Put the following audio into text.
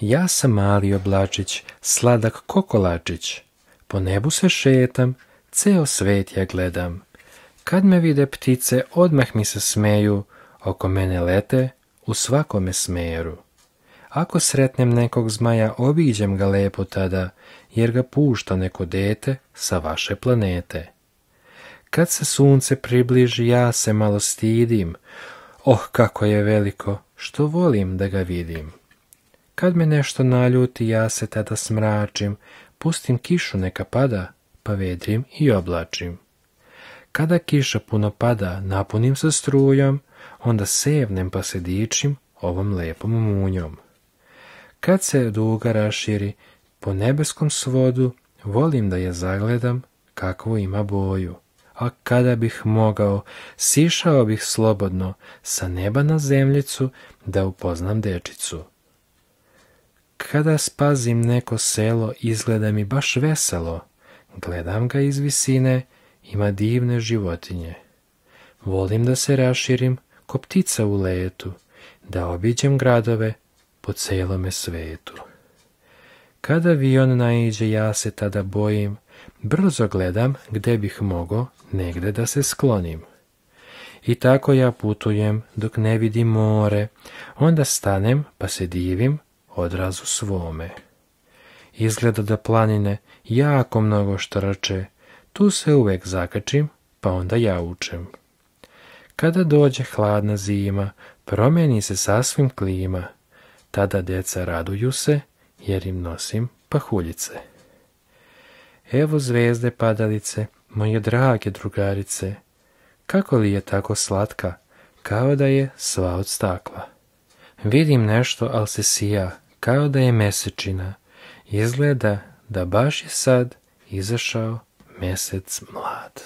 Ja sam mali oblačić, sladak kokolačić, po nebu se šetam, ceo svet ja gledam. Kad me vide ptice, odmah mi se smeju, oko mene lete u svakome smeru. Ako sretnem nekog zmaja, obiđem ga lepo tada, jer ga pušta neko dete sa vaše planete. Kad se sunce približi, ja se malo stidim, oh kako je veliko, što volim da ga vidim. Kad me nešto naljuti, ja se tada smračim, pustim kišu neka pada, pa vedrim i oblačim. Kada kiša puno pada, napunim se strujom, onda sevnem pa se dičim ovom lepom munjom. Kad se duga raširi po nebeskom svodu, volim da je zagledam kakvu ima boju. A kada bih mogao, sišao bih slobodno sa neba na zemljicu da upoznam dečicu. Kada spazim neko selo, izgleda mi baš veselo, gledam ga iz visine, ima divne životinje. Volim da se raširim ko ptica u letu, da obiđem gradove po celome svetu. Kada avion naiđe, ja se tada bojim, brzo gledam gde bih mogao negde da se sklonim. I tako ja putujem dok ne vidim more, onda stanem pa se divim odrazu svome. Izgleda da planine jako mnogo štrče, tu se uvek zakačim pa onda jaučem. Kada dođe hladna zima, promeni se sasvim klima, tada deca raduju se jer im nosim pahuljice. Evo zvezde padalice, moje drage drugarice, kako li je tako slatka, kao da je sva od stakla. Vidim nešto, al se sija, kao da je mesečina, izgleda da baš je sad izašao mesec mlad.